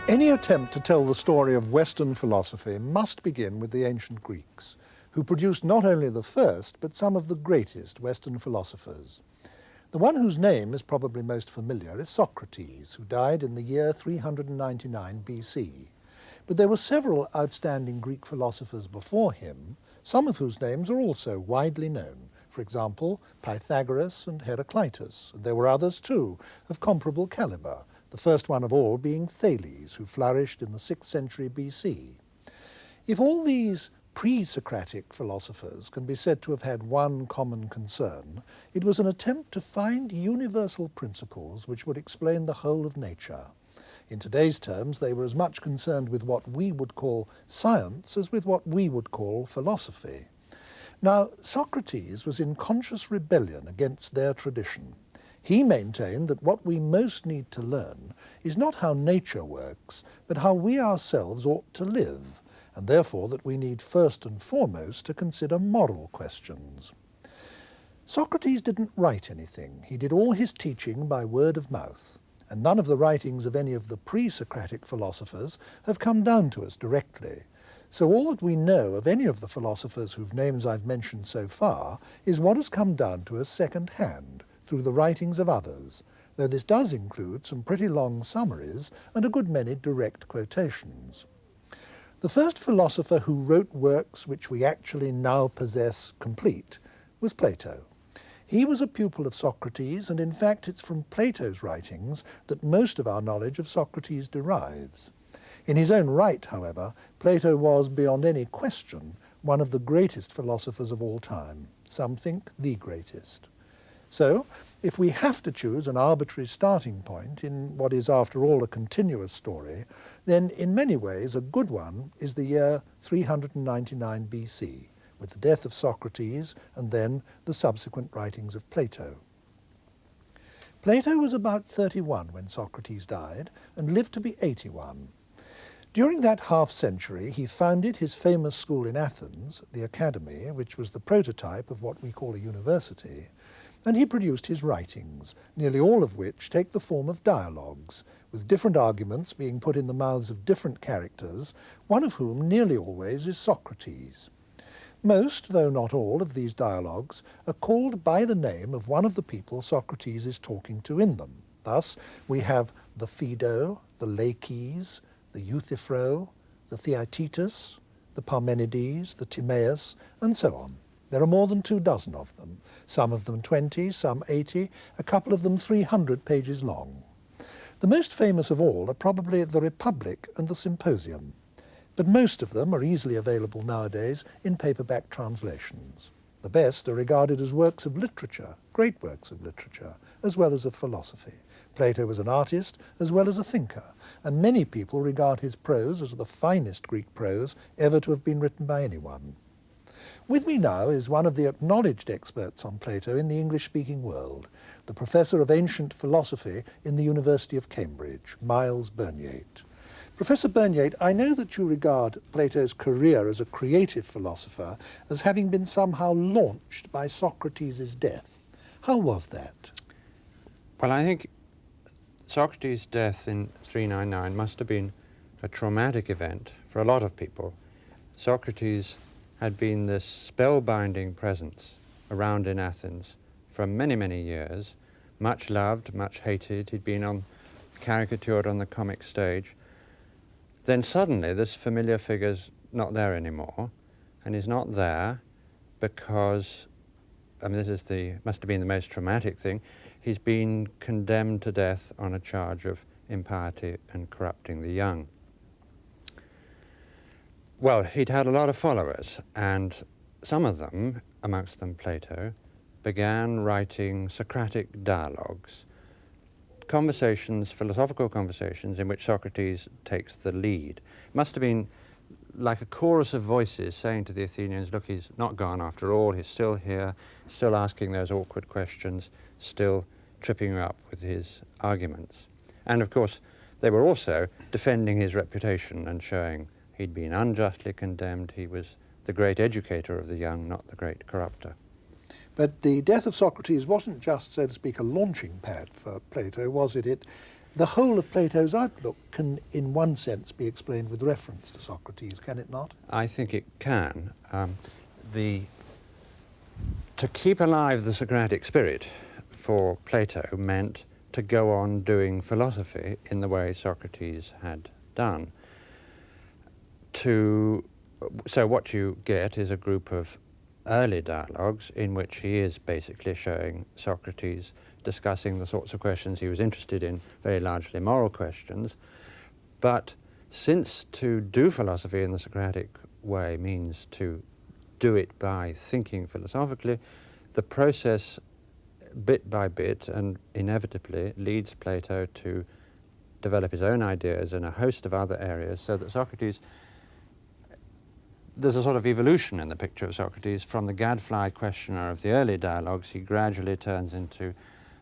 Any attempt to tell the story of Western philosophy must begin with the ancient Greeks, who produced not only the first, but some of the greatest Western philosophers. The one whose name is probably most familiar is Socrates, who died in the year 399 BC. But there were several outstanding Greek philosophers before him, some of whose names are also widely known. For example, Pythagoras and Heraclitus. And there were others too, of comparable caliber, the first one of all being Thales, who flourished in the 6th century BC. If all these pre-Socratic philosophers can be said to have had one common concern, it was an attempt to find universal principles which would explain the whole of nature. In today's terms, they were as much concerned with what we would call science as with what we would call philosophy. Now, Socrates was in conscious rebellion against their tradition. He maintained that what we most need to learn is not how nature works, but how we ourselves ought to live, and therefore that we need first and foremost to consider moral questions. Socrates didn't write anything. He did all his teaching by word of mouth, and none of the writings of any of the pre-Socratic philosophers have come down to us directly. So all that we know of any of the philosophers whose names I've mentioned so far is what has come down to us second-hand, through the writings of others, though this does include some pretty long summaries and a good many direct quotations. The first philosopher who wrote works which we actually now possess complete was Plato. He was a pupil of Socrates, and in fact it's from Plato's writings that most of our knowledge of Socrates derives. In his own right, however, Plato was, beyond any question, one of the greatest philosophers of all time. Some think the greatest. So, if we have to choose an arbitrary starting point in what is, after all, a continuous story, then in many ways a good one is the year 399 BC, with the death of Socrates and then the subsequent writings of Plato. Plato was about 31 when Socrates died and lived to be 81. During that half-century, he founded his famous school in Athens, the Academy, which was the prototype of what we call a university, and he produced his writings, nearly all of which take the form of dialogues, with different arguments being put in the mouths of different characters, one of whom nearly always is Socrates. Most, though not all, of these dialogues are called by the name of one of the people Socrates is talking to in them. Thus, we have the Phaedo, the Laches, the Euthyphro, the Theaetetus, the Parmenides, the Timaeus, and so on. There are more than 24 of them, some of them 20, some 80, a couple of them 300 pages long. The most famous of all are probably the Republic and the Symposium, but most of them are easily available nowadays in paperback translations. The best are regarded as works of literature, great works of literature, as well as of philosophy. Plato was an artist as well as a thinker, and many people regard his prose as the finest Greek prose ever to have been written by anyone. With me now is one of the acknowledged experts on Plato in the English-speaking world, the Professor of Ancient Philosophy in the University of Cambridge, Myles Burnyeat. Professor Burnyeat, I know that you regard Plato's career as a creative philosopher as having been somehow launched by Socrates' death. How was that? Well, I think Socrates' death in 399 must have been a traumatic event for a lot of people. Socrates had been this spellbinding presence around in Athens for many, many years, much loved, much hated. He'd been caricatured on the comic stage. Then suddenly this familiar figure's not there anymore, and he's not there because, I mean, must have been the most traumatic thing. He's been condemned to death on a charge of impiety and corrupting the young. Well, he'd had a lot of followers, and some of them, amongst them Plato, began writing Socratic dialogues, conversations, philosophical conversations in which Socrates takes the lead. It must have been like a chorus of voices saying to the Athenians, look, he's not gone after all, he's still here, still asking those awkward questions, still tripping you up with his arguments. And of course, they were also defending his reputation and showing he'd been unjustly condemned, he was the great educator of the young, not the great corrupter. But the death of Socrates wasn't just, so to speak, a launching pad for Plato, was it? It the whole of Plato's outlook can, in one sense, be explained with reference to Socrates, can it not? I think it can. To keep alive the Socratic spirit for Plato meant to go on doing philosophy in the way Socrates had done. So what you get is a group of early dialogues in which he is basically showing Socrates discussing the sorts of questions he was interested in, very largely moral questions. But since to do philosophy in the Socratic way means to do it by thinking philosophically, the process bit by bit and inevitably leads Plato to develop his own ideas in a host of other areas, so that Socrates, there's a sort of evolution in the picture of Socrates. From the gadfly questioner of the early dialogues, he gradually turns into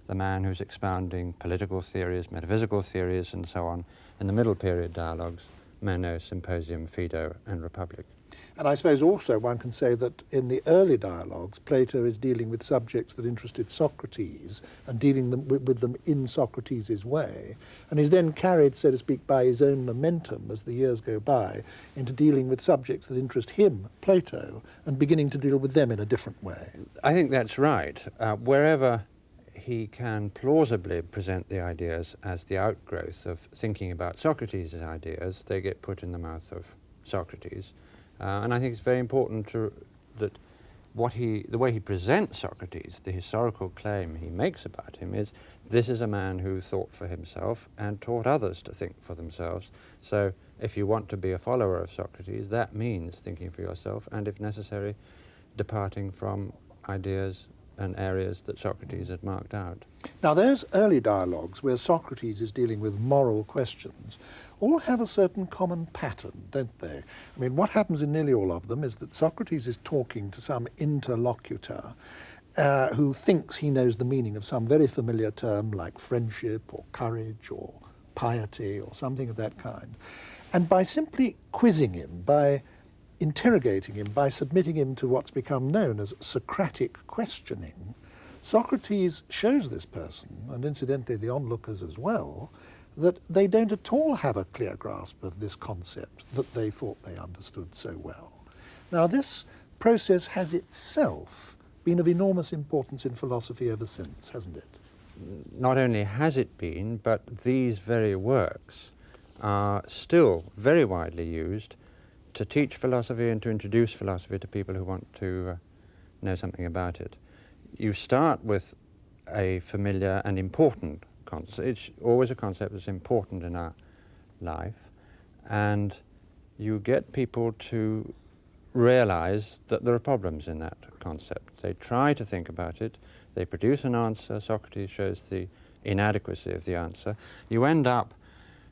the man who's expounding political theories, metaphysical theories, and so on in the middle period dialogues, Meno, Symposium, Phaedo, and Republic. And I suppose also one can say that in the early dialogues, Plato is dealing with subjects that interested Socrates and dealing with them in Socrates' way, and is then carried, so to speak, by his own momentum as the years go by into dealing with subjects that interest him, Plato, and beginning to deal with them in a different way. I think that's right. Wherever he can plausibly present the ideas as the outgrowth of thinking about Socrates' ideas, they get put in the mouth of Socrates. And I think it's very important that the way he presents Socrates, the historical claim he makes about him is, this is a man who thought for himself and taught others to think for themselves. So if you want to be a follower of Socrates, that means thinking for yourself and, if necessary, departing from ideas and areas that Socrates had marked out. Now, those early dialogues where Socrates is dealing with moral questions all have a certain common pattern, don't they? I mean, what happens in nearly all of them is that Socrates is talking to some interlocutor who thinks he knows the meaning of some very familiar term like friendship or courage or piety or something of that kind. And by simply quizzing him, by interrogating him, by submitting him to what's become known as Socratic questioning, Socrates shows this person, and incidentally the onlookers as well, that they don't at all have a clear grasp of this concept that they thought they understood so well. Now, this process has itself been of enormous importance in philosophy ever since, hasn't it? Not only has it been, but these very works are still very widely used to teach philosophy and to introduce philosophy to people who want to know something about it. You start with a familiar and important concept. It's always a concept that's important in our life, and you get people to realize that there are problems in that concept. They try to think about it, they produce an answer, Socrates shows the inadequacy of the answer. You end up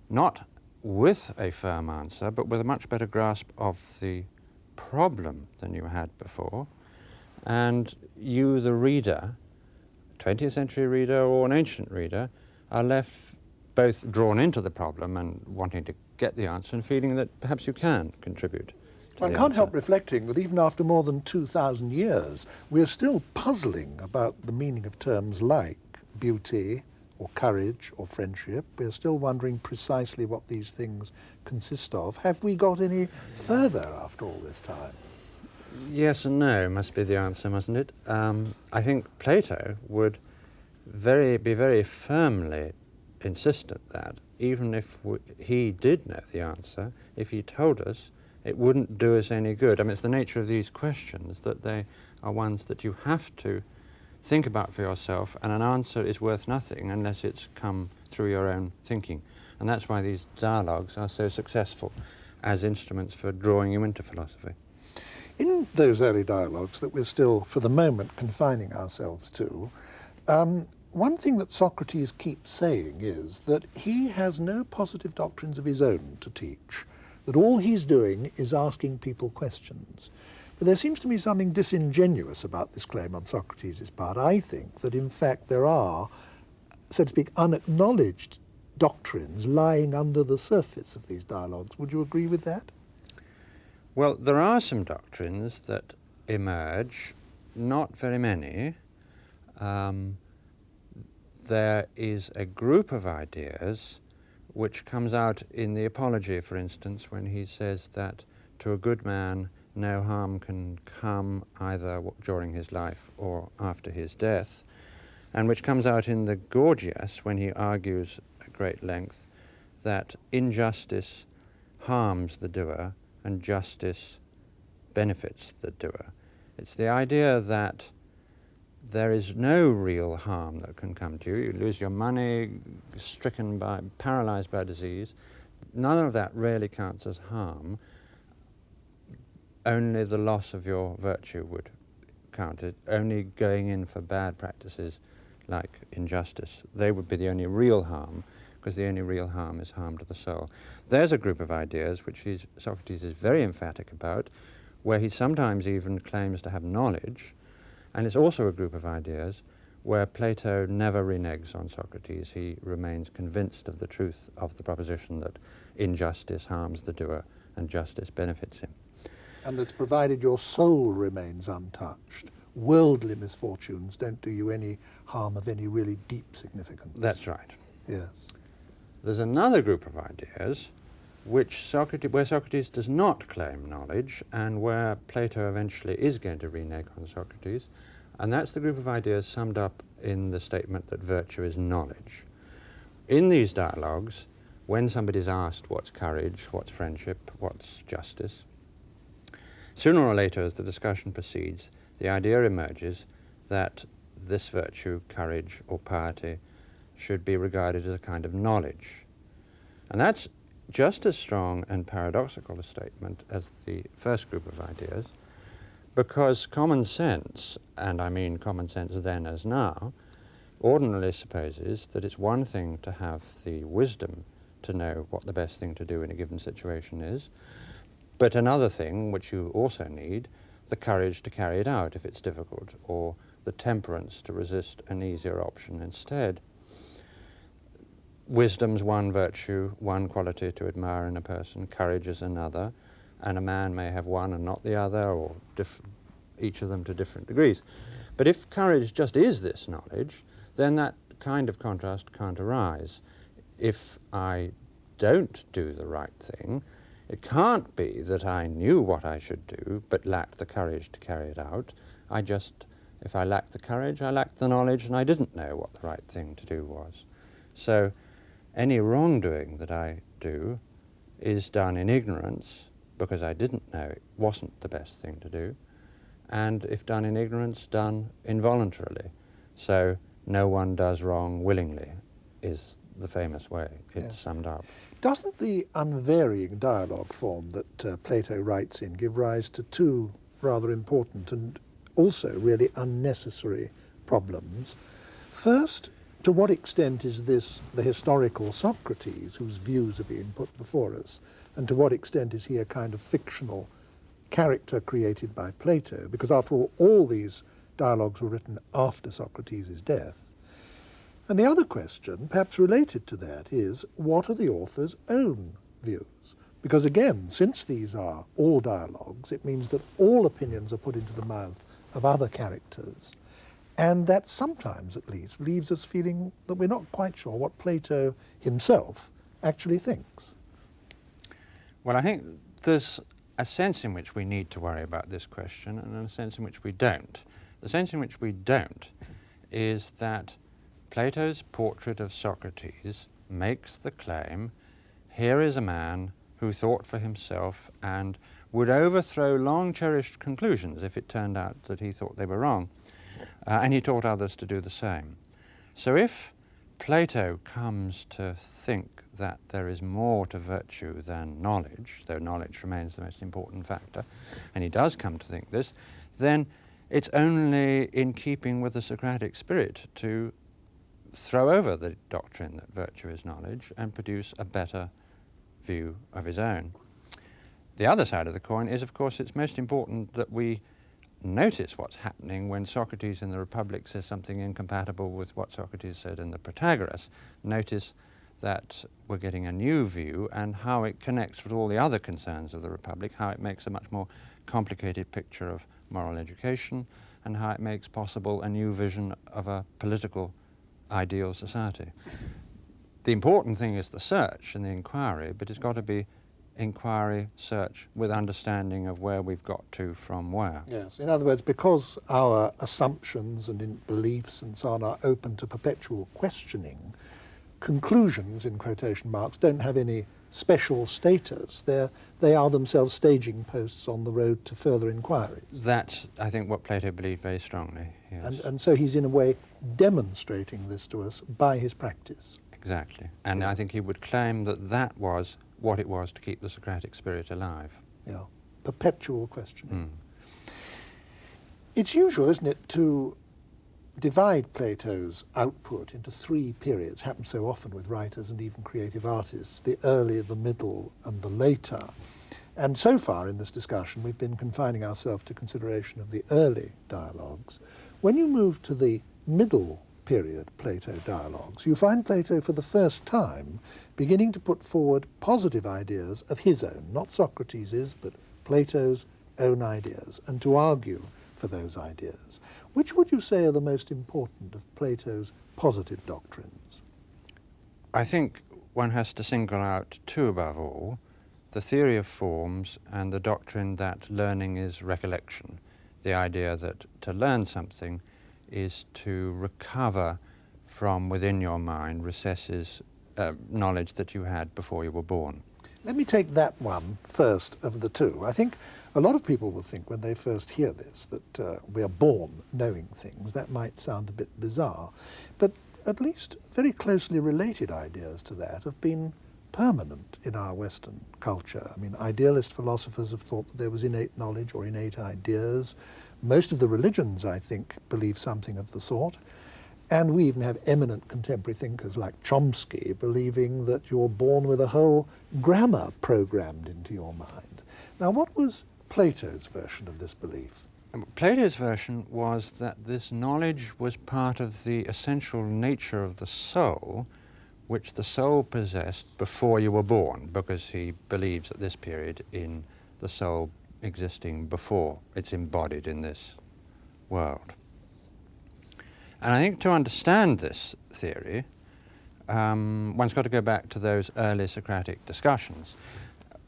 not with a firm answer, but with a much better grasp of the problem than you had before, and you, the reader, 20th century reader or an ancient reader, are left both drawn into the problem and wanting to get the answer and feeling that perhaps you can contribute. One can't help reflecting that even after more than 2,000 years, we're still puzzling about the meaning of terms like beauty or courage or friendship. We're still wondering precisely what these things consist of. Have we got any further after all this time? Yes and no must be the answer, mustn't it? I think Plato would be very firmly insistent that even if he did know the answer, if he told us, it wouldn't do us any good. I mean, it's the nature of these questions that they are ones that you have to think about for yourself, and an answer is worth nothing unless it's come through your own thinking. And that's why these dialogues are so successful as instruments for drawing you into philosophy. In those early dialogues that we're still, for the moment, confining ourselves to, one thing that Socrates keeps saying is that he has no positive doctrines of his own to teach, that all he's doing is asking people questions. But there seems to me something disingenuous about this claim on Socrates' part. I think that, in fact, there are, so to speak, unacknowledged doctrines lying under the surface of these dialogues. Would you agree with that? Well, there are some doctrines that emerge, not very many. The there is a group of ideas which comes out in the Apology, for instance, when he says that to a good man no harm can come either during his life or after his death, and which comes out in the Gorgias when he argues at great length that injustice harms the doer and justice benefits the doer. It's the idea that there is no real harm that can come to you. You lose your money, paralyzed by disease. None of that really counts as harm. Only the loss of your virtue would count it. Only going in for bad practices like injustice. They would be the only real harm, because the only real harm is harm to the soul. There's a group of ideas which Socrates is very emphatic about, where he sometimes even claims to have knowledge, and it's also a group of ideas where Plato never reneges on Socrates. He remains convinced of the truth of the proposition that injustice harms the doer and justice benefits him. And that's provided your soul remains untouched. Worldly misfortunes don't do you any harm of any really deep significance. That's right. Yes. There's another group of ideas where Socrates does not claim knowledge and where Plato eventually is going to renege on Socrates, and that's the group of ideas summed up in the statement that virtue is knowledge. In these dialogues, when somebody's asked what's courage, what's friendship, what's justice, sooner or later as the discussion proceeds, the idea emerges that this virtue, courage or piety, should be regarded as a kind of knowledge. And that's just as strong and paradoxical a statement as the first group of ideas, because common sense, and I mean common sense then as now, ordinarily supposes that it's one thing to have the wisdom to know what the best thing to do in a given situation is, but another thing, which you also need, the courage to carry it out if it's difficult, or the temperance to resist an easier option instead. Wisdom's one virtue, one quality to admire in a person, courage is another, and a man may have one and not the other, or each of them to different degrees. But if courage just is this knowledge, then that kind of contrast can't arise. If I don't do the right thing, it can't be that I knew what I should do, but lacked the courage to carry it out. If I lacked the courage, I lacked the knowledge, and I didn't know what the right thing to do was. So any wrongdoing that I do is done in ignorance, because I didn't know it wasn't the best thing to do, and if done in ignorance, done involuntarily. So no one does wrong willingly is the famous way it's summed up. Doesn't the unvarying dialogue form that Plato writes in give rise to two rather important and also really unnecessary problems? First, to what extent is this the historical Socrates whose views are being put before us, and to what extent is he a kind of fictional character created by Plato? Because after all these dialogues were written after Socrates' death. And the other question, perhaps related to that, is what are the author's own views? Because again, since these are all dialogues, it means that all opinions are put into the mouth of other characters, and that sometimes, at least, leaves us feeling that we're not quite sure what Plato himself actually thinks. Well, I think there's a sense in which we need to worry about this question and a sense in which we don't. The sense in which we don't is that Plato's portrait of Socrates makes the claim, here is a man who thought for himself and would overthrow long-cherished conclusions if it turned out that he thought they were wrong. And he taught others to do the same. So if Plato comes to think that there is more to virtue than knowledge, though knowledge remains the most important factor, and he does come to think this, then it's only in keeping with the Socratic spirit to throw over the doctrine that virtue is knowledge and produce a better view of his own. The other side of the coin is, of course, it's most important that we notice what's happening when Socrates in the Republic says something incompatible with what Socrates said in the Protagoras. Notice that we're getting a new view and how it connects with all the other concerns of the Republic, how it makes a much more complicated picture of moral education, and how it makes possible a new vision of a political ideal society. The important thing is the search and the inquiry, but it's got to be inquiry, search, with understanding of where we've got to from where. Yes, in other words, because our assumptions and beliefs and so on are open to perpetual questioning, conclusions, in quotation marks, don't have any special status. They are themselves staging posts on the road to further inquiries. That's, I think, what Plato believed very strongly, yes. And so he's in a way demonstrating this to us by his practice. Exactly. And I think he would claim that that was what it was to keep the Socratic spirit alive. Yeah, perpetual questioning. It's usual, isn't it, to divide Plato's output into three periods, happens so often with writers and even creative artists, the early, the middle, and the later. And so far in this discussion, we've been confining ourselves to consideration of the early dialogues. When you move to the middle period Plato dialogues, you find Plato for the first time beginning to put forward positive ideas of his own, not Socrates's, but Plato's own ideas, and to argue for those ideas. Which would you say are the most important of Plato's positive doctrines? I think one has to single out two above all, the theory of forms and the doctrine that learning is recollection, the idea that to learn something is to recover from within your mind recesses, knowledge that you had before you were born. Let me take that one first of the two. I think a lot of people will think when they first hear this that we are born knowing things. That might sound a bit bizarre, but at least very closely related ideas to that have been permanent in our Western culture. I mean, idealist philosophers have thought that there was innate knowledge or innate ideas. Most of the religions, I think, believe something of the sort. And we even have eminent contemporary thinkers like Chomsky believing that you're born with a whole grammar programmed into your mind. Now, what was Plato's version of this belief? Plato's version was that this knowledge was part of the essential nature of the soul, which the soul possessed before you were born, because he believes at this period in the soul existing before it's embodied in this world. And I think to understand this theory, one's got to go back to those early Socratic discussions.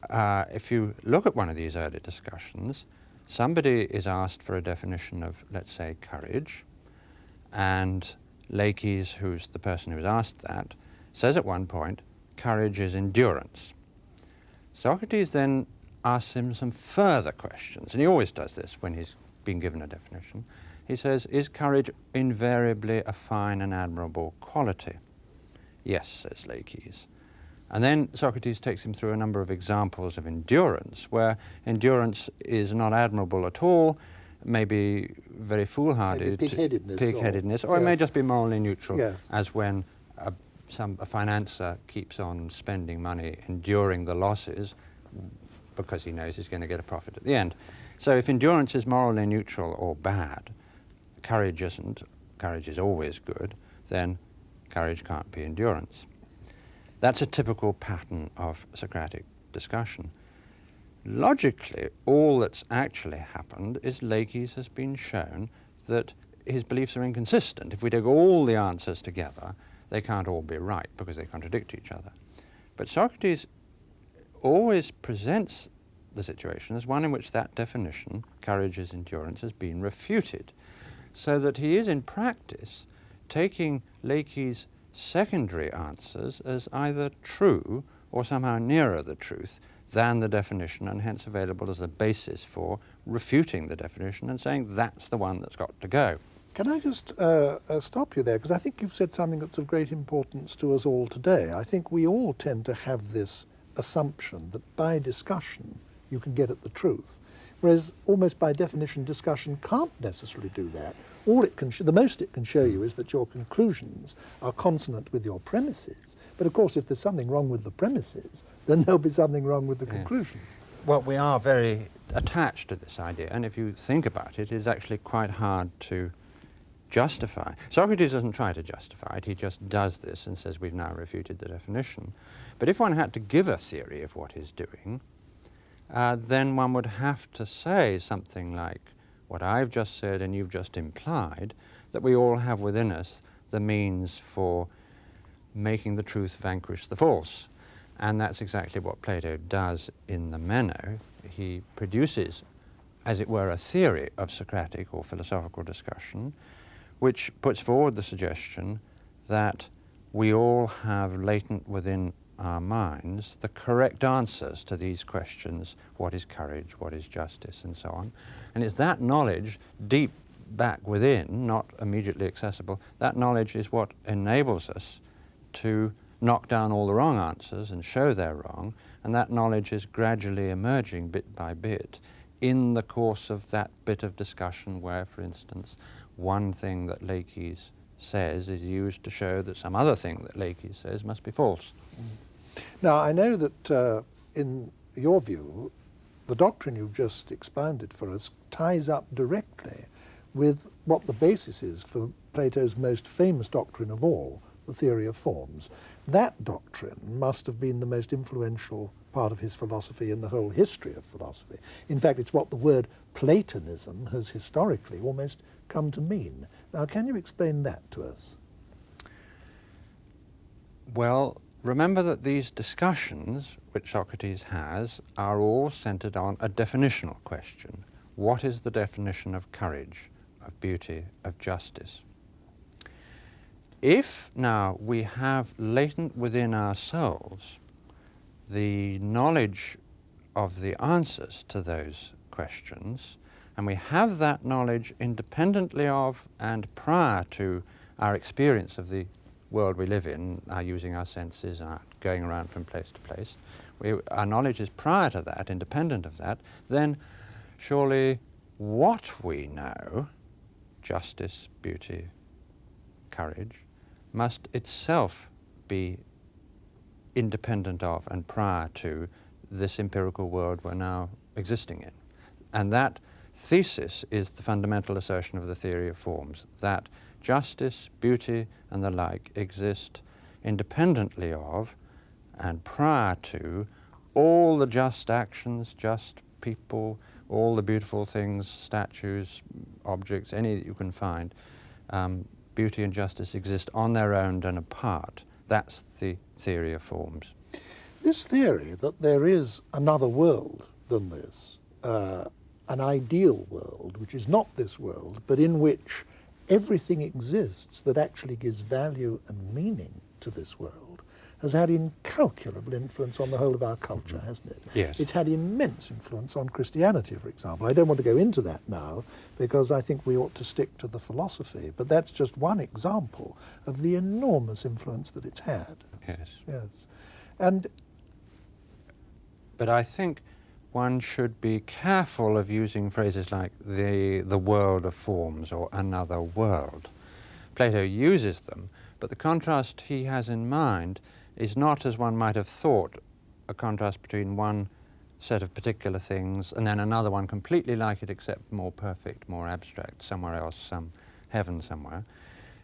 If you look at one of these early discussions, somebody is asked for a definition of, let's say, courage, and Laches, who's the person who's asked that, says at one point, courage is endurance. Socrates then asks him some further questions, and he always does this when he's been given a definition. He says, is courage invariably a fine and admirable quality? Yes, says Laches. And then Socrates takes him through a number of examples of endurance, where endurance is not admirable at all, maybe very foolhardy, pig-headedness, or it may just be morally neutral, yes, as when a financier keeps on spending money, enduring the losses, because he knows he's going to get a profit at the end. So if endurance is morally neutral or bad, courage isn't, courage is always good, then courage can't be endurance. That's a typical pattern of Socratic discussion. Logically, all that's actually happened is Laches has been shown that his beliefs are inconsistent. If we take all the answers together, they can't all be right because they contradict each other. But Socrates always presents the situation as one in which that definition, courage is endurance, has been refuted, so that he is in practice taking Laches' secondary answers as either true or somehow nearer the truth than the definition, and hence available as a basis for refuting the definition and saying that's the one that's got to go. Can I just stop you there? Because I think you've said something that's of great importance to us all today. I think we all tend to have this assumption that by discussion you can get at the truth, whereas almost by definition discussion can't necessarily do that. All it can the most it can show you is that your conclusions are consonant with your premises. But of course, if there's something wrong with the premises, then there'll be something wrong with the conclusion. Well, we are very attached to this idea, and if you think about it, it's actually quite hard to justify. Socrates doesn't try to justify it, he just does this and says we've now refuted the definition. But if one had to give a theory of what he's doing, then one would have to say something like what I've just said and you've just implied, that we all have within us the means for making the truth vanquish the false. And that's exactly what Plato does in the Meno. He produces, as it were, a theory of Socratic or philosophical discussion, which puts forward the suggestion that we all have latent within our minds the correct answers to these questions: what is courage, what is justice, and so on. And it's that knowledge deep back within, not immediately accessible, that knowledge is what enables us to knock down all the wrong answers and show they're wrong, and that knowledge is gradually emerging bit by bit in the course of that bit of discussion where, for instance, one thing that Leakes says is used to show that some other thing that Leakes says must be false. Now, I know that in your view, the doctrine you've just expounded for us ties up directly with what the basis is for Plato's most famous doctrine of all, the theory of forms. That doctrine must have been the most influential part of his philosophy in the whole history of philosophy. In fact, it's what the word Platonism has historically almost come to mean. Now, can you explain that to us? Well, remember that these discussions which Socrates has are all centered on a definitional question. What is the definition of courage, of beauty, of justice? If now we have latent within ourselves the knowledge of the answers to those questions, and we have that knowledge independently of and prior to our experience of the world we live in, our using our senses, our going around from place to place, our knowledge is prior to that, independent of that, then surely what we know, justice, beauty, courage, must itself be independent of and prior to this empirical world we're now existing in. And that thesis is the fundamental assertion of the theory of forms, that justice, beauty, and the like exist independently of and prior to all the just actions, just people, all the beautiful things, statues, objects, any that you can find. Beauty and justice exist on their own and apart. That's the theory of forms. This theory that there is another world than this, an ideal world, which is not this world, but in which everything exists that actually gives value and meaning to this world, has had incalculable influence on the whole of our culture, hasn't it? Yes. It's had immense influence on Christianity, for example. I don't want to go into that now, because I think we ought to stick to the philosophy, but that's just one example of the enormous influence that it's had. Yes. Yes. And but I think one should be careful of using phrases like the world of forms or another world. Plato uses them, but the contrast he has in mind is not, as one might have thought, a contrast between one set of particular things and then another one completely like it except more perfect, more abstract, somewhere else, some heaven somewhere.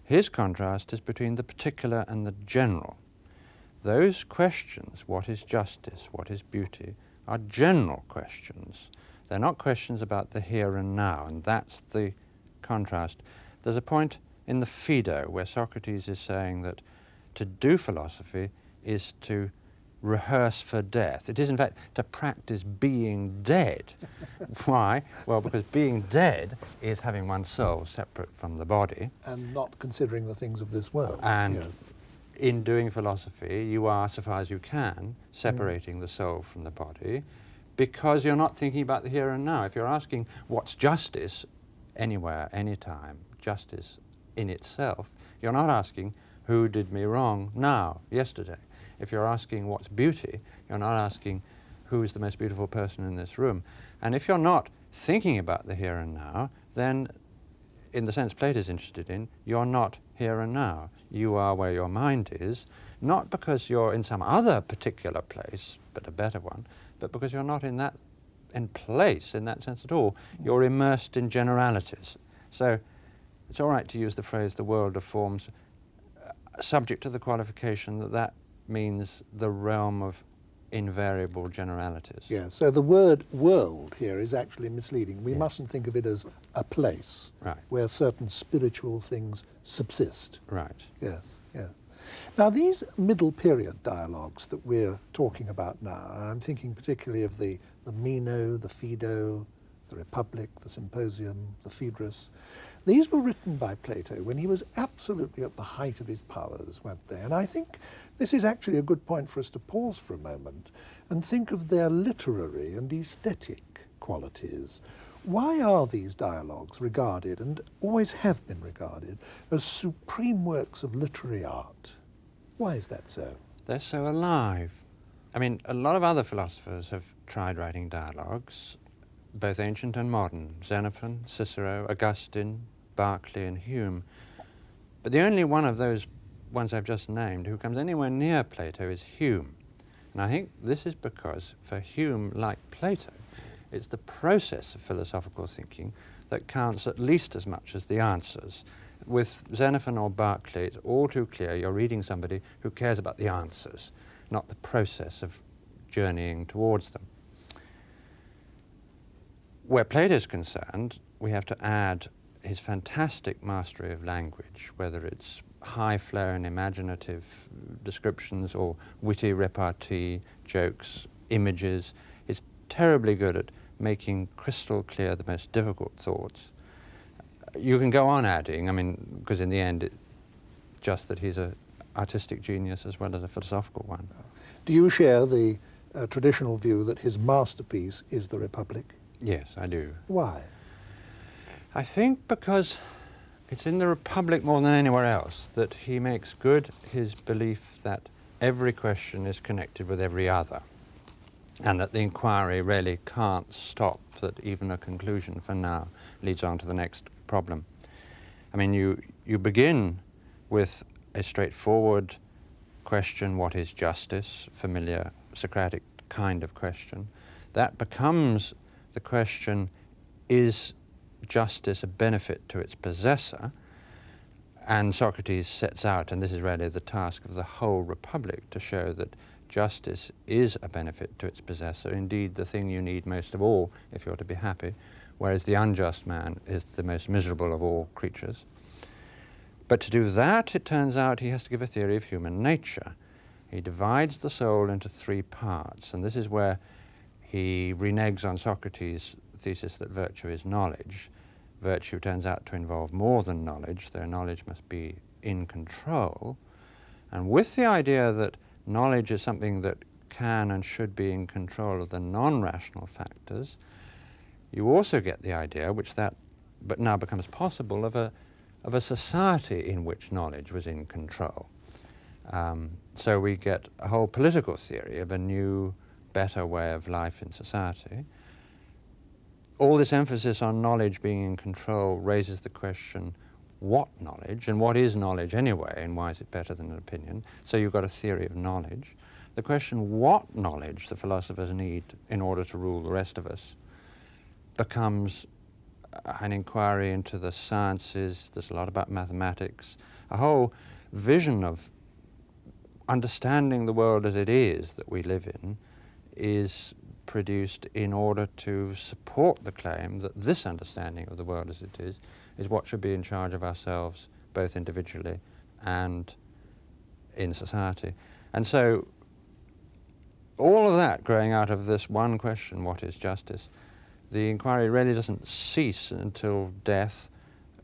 His contrast is between the particular and the general. Those questions, what is justice, what is beauty, are general questions. They're not questions about the here and now, and that's the contrast. There's a point in the Phaedo where Socrates is saying that to do philosophy is to rehearse for death. It is, in fact, to practice being dead. Why? Well, because being dead is having one's soul separate from the body. and not considering the things of this world. And Yes. in doing philosophy, you are, so far as you can, separating the soul from the body, because you're not thinking about the here and now. If you're asking what's justice, anywhere, anytime, justice in itself, you're not asking who did me wrong now, yesterday. If you're asking what's beauty, you're not asking who's the most beautiful person in this room. And if you're not thinking about the here and now, then in the sense Plato's interested in, you're not here and now. You are where your mind is, not because you're in some other particular place, but a better one, but because you're not in that place in that sense at all. You're immersed in generalities. So it's all right to use the phrase the world of forms, subject to the qualification that that means the realm of invariable generalities. Yeah, so the word world here is actually misleading. We Yeah. mustn't think of it as a place Right. where certain spiritual things subsist. Right. Yes, yes. Now, these middle period dialogues that we're talking about now, I'm thinking particularly of the Meno, the Phaedo, the Republic, the Symposium, the Phaedrus. These were written by Plato when he was absolutely at the height of his powers, weren't they? And I think this is actually a good point for us to pause for a moment and think of their literary and aesthetic qualities. Why are these dialogues regarded, and always have been regarded, as supreme works of literary art? Why is that so? They're so alive. I mean, a lot of other philosophers have tried writing dialogues, both ancient and modern, Xenophon, Cicero, Augustine, Berkeley and Hume. But the only one of those ones I've just named who comes anywhere near Plato is Hume. And I think this is because for Hume, like Plato, it's the process of philosophical thinking that counts at least as much as the answers. With Xenophon or Berkeley, it's all too clear you're reading somebody who cares about the answers, not the process of journeying towards them. Where Plato's concerned, we have to add his fantastic mastery of language, whether it's high-flown imaginative descriptions or witty repartee, jokes, images. He's terribly good at making crystal clear the most difficult thoughts. You can go on adding, I mean, because in the end, it's just that he's an artistic genius as well as a philosophical one. Do you share the traditional view that his masterpiece is the Republic? Yes, I do. Why? I think because it's in the Republic more than anywhere else that he makes good his belief that every question is connected with every other, and that the inquiry really can't stop, that even a conclusion for now leads on to the next problem. I mean, you begin with a straightforward question, what is justice? Familiar Socratic kind of question. That becomes the question, is justice a benefit to its possessor? And Socrates sets out, and this is really the task of the whole Republic, to show that justice is a benefit to its possessor, indeed the thing you need most of all if you're to be happy, whereas the unjust man is the most miserable of all creatures. But to do that, it turns out he has to give a theory of human nature. He divides the soul into three parts, and this is where he reneges on Socrates' thesis that virtue is knowledge. Virtue turns out to involve more than knowledge, though knowledge must be in control. And with the idea that knowledge is something that can and should be in control of the non-rational factors, you also get the idea, which that but now becomes possible, of a society in which knowledge was in control. So we get a whole political theory of a new, better way of life in society. All this emphasis on knowledge being in control raises the question, what knowledge, and what is knowledge anyway, and why is it better than an opinion? So you've got a theory of knowledge. The question, what knowledge the philosophers need in order to rule the rest of us, becomes an inquiry into the sciences. There's a lot about mathematics, a whole vision of understanding the world as it is that we live in is produced in order to support the claim that this understanding of the world as it is what should be in charge of ourselves, both individually and in society. And so all of that growing out of this one question, what is justice, the inquiry really doesn't cease until death,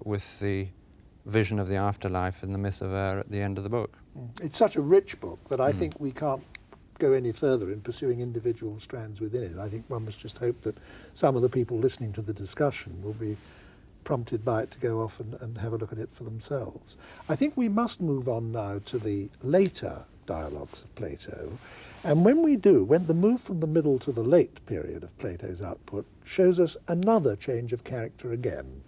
with the vision of the afterlife and the myth of at the end of the book. It's such a rich book that I think we can't go any further in pursuing individual strands within it. I think one must just hope that some of the people listening to the discussion will be prompted by it to go off and have a look at it for themselves. I think we must move on now to the later dialogues of Plato. And when we do, when the move from the middle to the late period of Plato's output shows us another change of character again.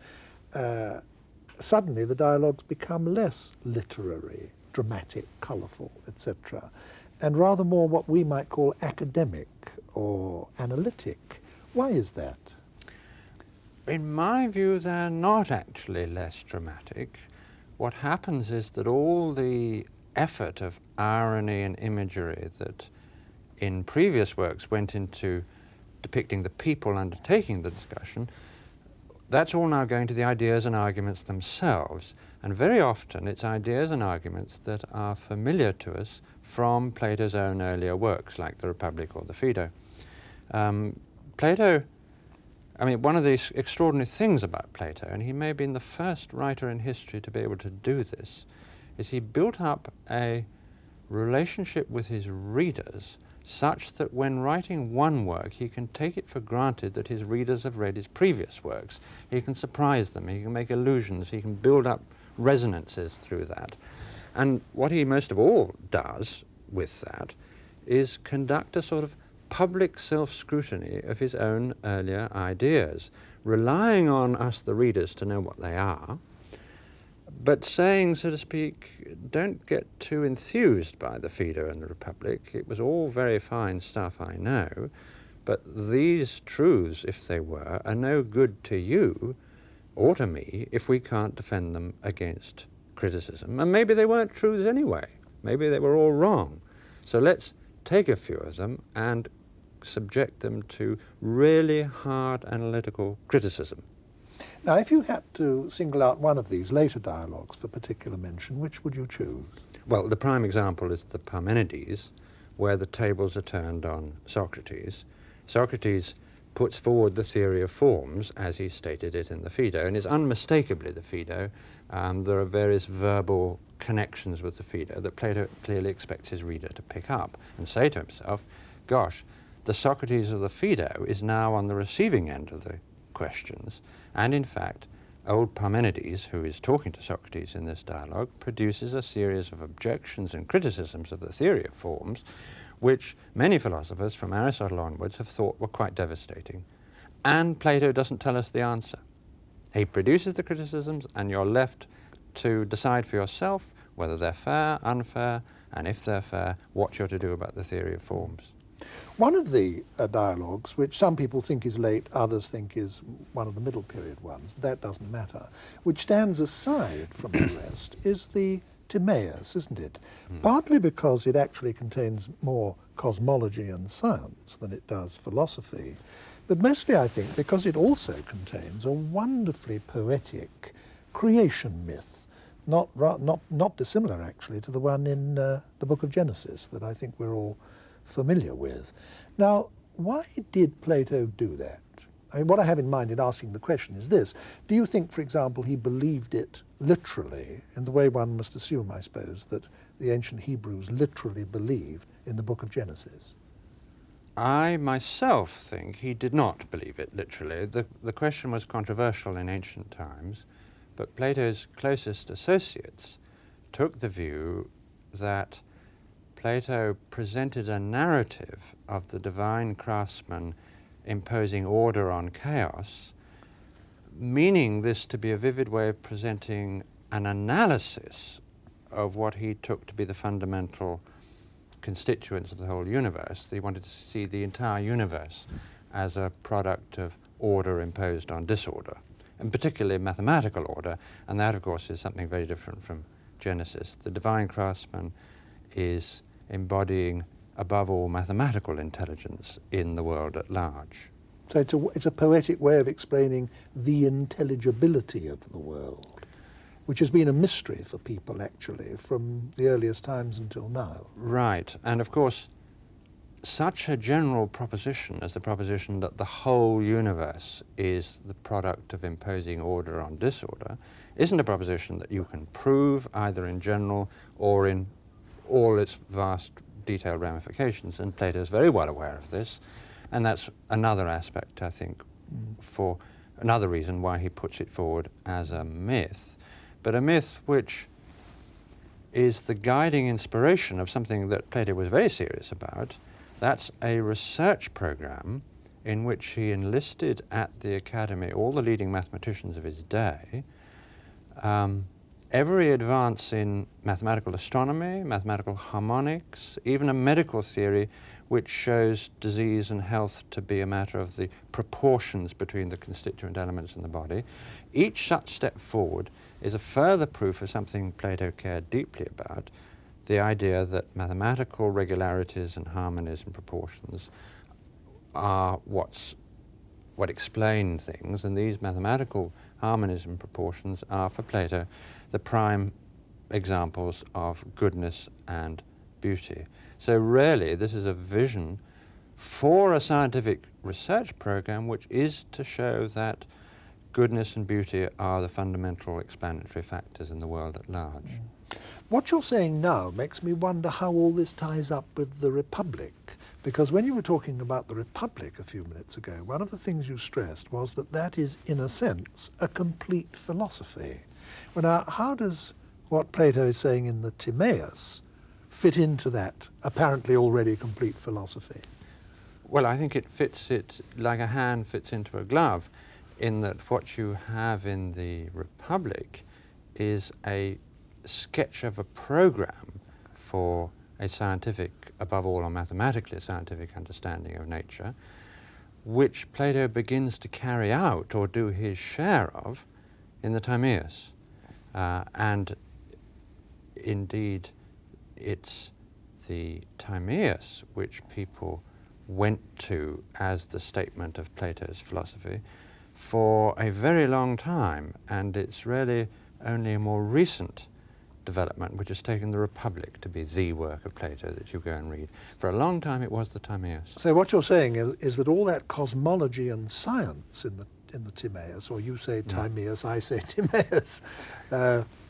Suddenly the dialogues become less literary, dramatic, colourful, etc., and rather more what we might call academic or analytic. Why is that? In my view, they're not actually less dramatic. What happens is that all the effort of irony and imagery that in previous works went into depicting the people undertaking the discussion, that's all now going to the ideas and arguments themselves. And very often it's ideas and arguments that are familiar to us from Plato's own earlier works, like the Republic or the Phaedo. Plato, I mean, one of the extraordinary things about Plato, and he may have been the first writer in history to be able to do this, is he built up a relationship with his readers such that when writing one work, he can take it for granted that his readers have read his previous works. He can surprise them, he can make allusions, he can build up resonances through that. And what he most of all does with that is conduct a sort of public self-scrutiny of his own earlier ideas, relying on us, the readers, to know what they are, but saying, so to speak, don't get too enthused by the Phaedo and the Republic. It was all very fine stuff, I know, but these truths, if they were, are no good to you or to me if we can't defend them against criticism. And maybe they weren't truths anyway. Maybe they were all wrong. So let's take a few of them and subject them to really hard analytical criticism. Now, if you had to single out one of these later dialogues for particular mention, which would you choose? Well, the prime example is the Parmenides, where the tables are turned on Socrates. Socrates puts forward the theory of forms as he stated it in the Phaedo, and it's unmistakably the Phaedo. There are various verbal connections with the Phaedo that Plato clearly expects his reader to pick up and say to himself, gosh, the Socrates of the Phaedo is now on the receiving end of the questions, and in fact, old Parmenides, who is talking to Socrates in this dialogue, produces a series of objections and criticisms of the theory of forms, which many philosophers from Aristotle onwards have thought were quite devastating. And Plato doesn't tell us the answer. He produces the criticisms, and you're left to decide for yourself whether they're fair, unfair, and if they're fair, what you're to do about the theory of forms. One of the dialogues, which some people think is late, others think is one of the middle period ones, that doesn't matter, which stands aside from the rest, is the Timaeus, isn't it? Partly because it actually contains more cosmology and science than it does philosophy, but mostly, I think, because it also contains a wonderfully poetic creation myth, not dissimilar, actually, to the one in the book of Genesis that I think we're all familiar with. Now, why did Plato do that? I mean, what I have in mind in asking the question is this. Do you think, for example, he believed it literally, in the way one must assume, I suppose, that the ancient Hebrews literally believed in the book of Genesis? I myself think he did not believe it literally. The question was controversial in ancient times, but Plato's closest associates took the view that Plato presented a narrative of the divine craftsman imposing order on chaos, meaning this to be a vivid way of presenting an analysis of what he took to be the fundamental constituents of the whole universe. He wanted to see the entire universe as a product of order imposed on disorder, and particularly mathematical order, and that, of course, is something very different from Genesis. The divine craftsman is embodying, above all, mathematical intelligence in the world at large. So it's a poetic way of explaining the intelligibility of the world, which has been a mystery for people, actually, from the earliest times until now. Right, and of course, such a general proposition as the proposition that the whole universe is the product of imposing order on disorder isn't a proposition that you can prove either in general or in all its vast detailed ramifications, and Plato is very well aware of this, and that's another aspect, I think, for another reason why he puts it forward as a myth, but a myth which is the guiding inspiration of something that Plato was very serious about. That's a research program in which he enlisted at the academy all the leading mathematicians of his day. Every advance in mathematical astronomy, mathematical harmonics, even a medical theory which shows disease and health to be a matter of the proportions between the constituent elements in the body, each such step forward is a further proof of something Plato cared deeply about, the idea that mathematical regularities and harmonies and proportions are what explain things, and these mathematical harmonies and proportions are, for Plato, the prime examples of goodness and beauty. So really, this is a vision for a scientific research program which is to show that goodness and beauty are the fundamental explanatory factors in the world at large. What you're saying now makes me wonder how all this ties up with the Republic, because when you were talking about the Republic a few minutes ago, one of the things you stressed was that that is, in a sense, a complete philosophy. Well, now, how does what Plato is saying in the Timaeus fit into that apparently already complete philosophy? Well, I think it fits it like a hand fits into a glove, in that what you have in the Republic is a sketch of a program for a scientific, above all a mathematically scientific understanding of nature, which Plato begins to carry out or do his share of in the Timaeus. And indeed, it's the Timaeus which people went to as the statement of Plato's philosophy for a very long time, and it's really only a more recent development which has taken the Republic to be the work of Plato that you go and read. For a long time it was the Timaeus. So what you're saying is that all that cosmology and science in the Timaeus, or you say Timaeus, I say Timaeus,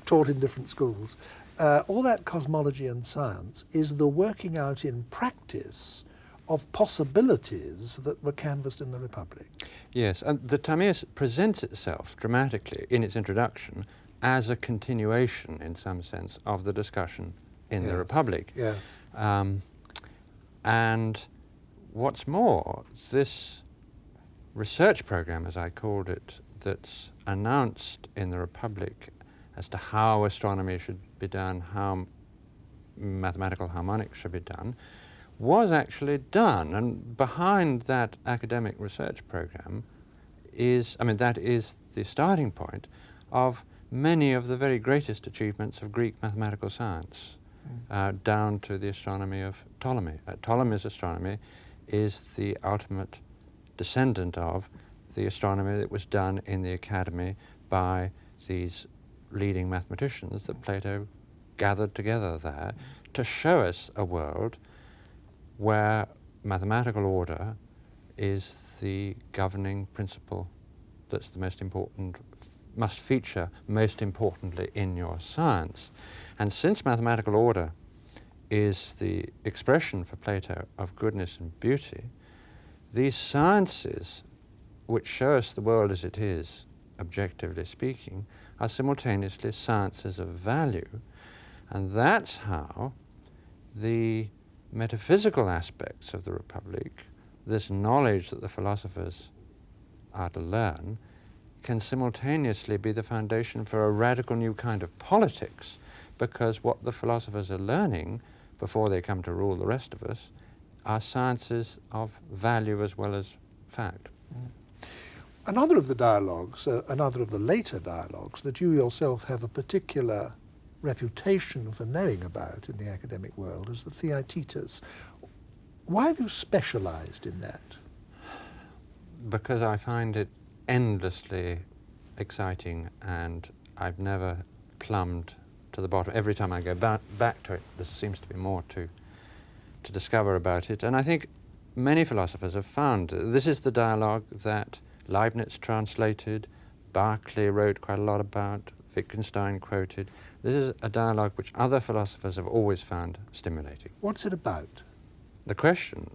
taught in different schools, all that cosmology and science is the working out in practice of possibilities that were canvassed in the Republic. Yes, and the Timaeus presents itself dramatically in its introduction as a continuation, in some sense, of the discussion in the Republic. Yes. And what's more, this research program, as I called it, that's announced in the Republic as to how astronomy should be done, how mathematical harmonics should be done, was actually done. And behind that academic research program is, that is the starting point of many of the very greatest achievements of Greek mathematical science, down to the astronomy of Ptolemy. Ptolemy's astronomy is the ultimate descendant of the astronomy that was done in the academy by these leading mathematicians that Plato gathered together there to show us a world where mathematical order is the governing principle that's the most important, must feature most importantly in your science. And since mathematical order is the expression for Plato of goodness and beauty, these sciences, which show us the world as it is, objectively speaking, are simultaneously sciences of value. And that's how the metaphysical aspects of the Republic, this knowledge that the philosophers are to learn, can simultaneously be the foundation for a radical new kind of politics, because what the philosophers are learning before they come to rule the rest of us are sciences of value as well as fact. Another of the dialogues, another of the later dialogues that you yourself have a particular reputation for knowing about in the academic world is the Theaetetus. Why have you specialized in that? Because I find it endlessly exciting, and I've never plumbed to the bottom. Every time I go back to it, there seems to be more to discover about it. And I think many philosophers have found this is the dialogue that Leibniz translated, Berkeley wrote quite a lot about, Wittgenstein quoted. This is a dialogue which other philosophers have always found stimulating. What's it about? The question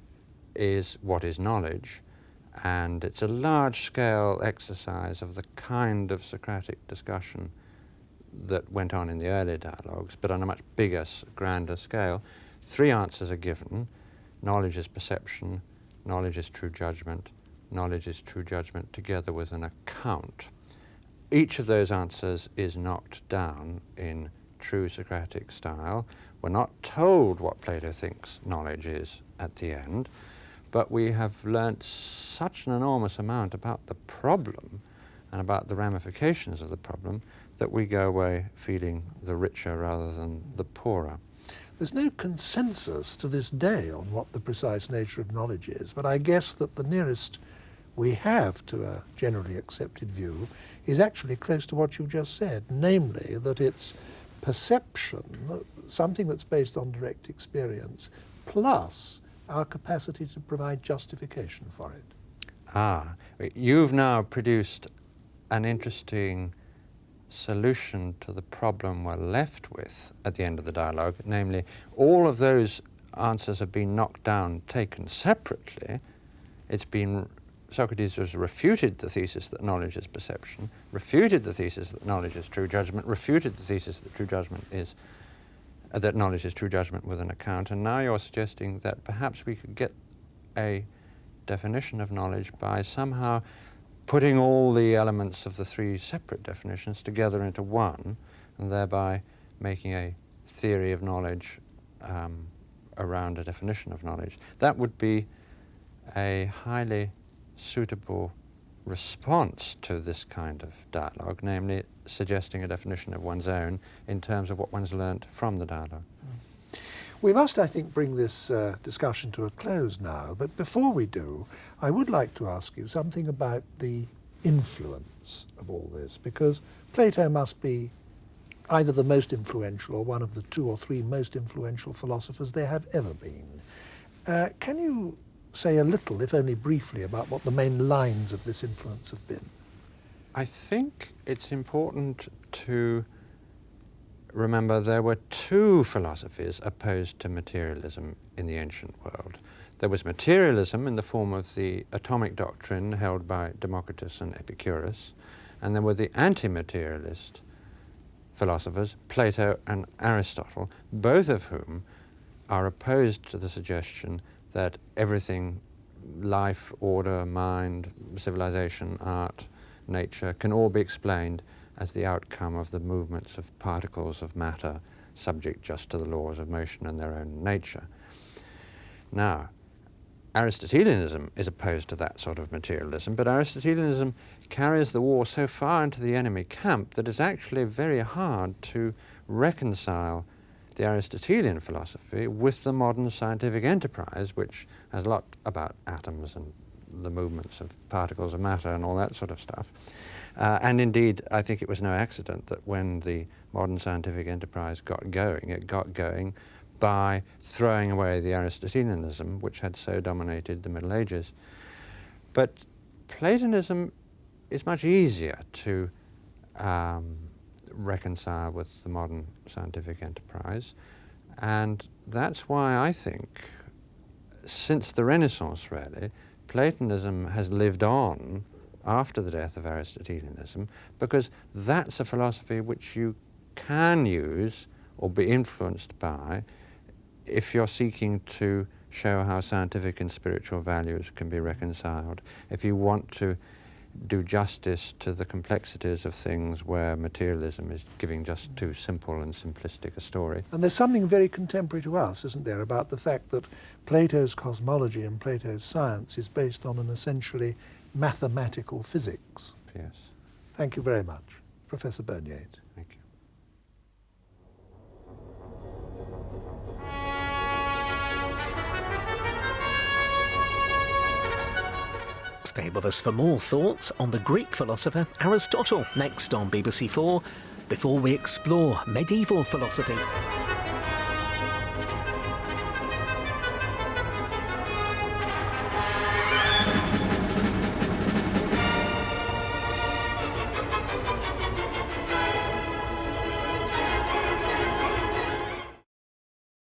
is, what is knowledge? And it's a large-scale exercise of the kind of Socratic discussion that went on in the early dialogues, but on a much bigger, grander scale. 3 answers are given. Knowledge is perception, knowledge is true judgment, knowledge is true judgment together with an account. Each of those answers is knocked down in true Socratic style. We're not told what Plato thinks knowledge is at the end, but we have learnt such an enormous amount about the problem and about the ramifications of the problem that we go away feeling the richer rather than the poorer. There's no consensus to this day on what the precise nature of knowledge is, but I guess that the nearest we have to a generally accepted view is actually close to what you just said, namely that it's perception, something that's based on direct experience, plus our capacity to provide justification for it. Ah, you've now produced an interesting solution to the problem we're left with at the end of the dialogue, namely all of those answers have been knocked down, taken separately. Socrates has refuted the thesis that knowledge is perception, refuted the thesis that knowledge is true judgment, refuted the thesis that that knowledge is true judgment with an account, and now you're suggesting that perhaps we could get a definition of knowledge by somehow putting all the elements of the three separate definitions together into one, and thereby making a theory of knowledge around a definition of knowledge. That would be a highly suitable response to this kind of dialogue, namely suggesting a definition of one's own in terms of what one's learnt from the dialogue. We must, I think, bring this discussion to a close now, but before we do, I would like to ask you something about the influence of all this, because Plato must be either the most influential or one of the 2 or 3 most influential philosophers there have ever been. Can you say a little, if only briefly, about what the main lines of this influence have been? I think it's important to remember there were 2 philosophies opposed to materialism in the ancient world. There was materialism in the form of the atomic doctrine held by Democritus and Epicurus, and there were the anti-materialist philosophers, Plato and Aristotle, both of whom are opposed to the suggestion that everything, life, order, mind, civilization, art, nature, can all be explained as the outcome of the movements of particles of matter subject just to the laws of motion and their own nature. Now, Aristotelianism is opposed to that sort of materialism, but Aristotelianism carries the war so far into the enemy camp that it's actually very hard to reconcile the Aristotelian philosophy with the modern scientific enterprise, which has a lot about atoms and the movements of particles of matter and all that sort of stuff. And indeed, I think it was no accident that when the modern scientific enterprise got going, it got going by throwing away the Aristotelianism, which had so dominated the Middle Ages. But Platonism is much easier to reconcile with the modern scientific enterprise, and that's why I think, since the Renaissance really, Platonism has lived on after the death of Aristotelianism, because that's a philosophy which you can use or be influenced by if you're seeking to show how scientific and spiritual values can be reconciled, if you want to do justice to the complexities of things where materialism is giving just too simple and simplistic a story. And there's something very contemporary to us, isn't there, about the fact that Plato's cosmology and Plato's science is based on an essentially mathematical physics. Yes. Thank you very much, Professor Burnyeat. Thank you. Stay with us for more thoughts on the Greek philosopher Aristotle next on BBC4, before we explore medieval philosophy.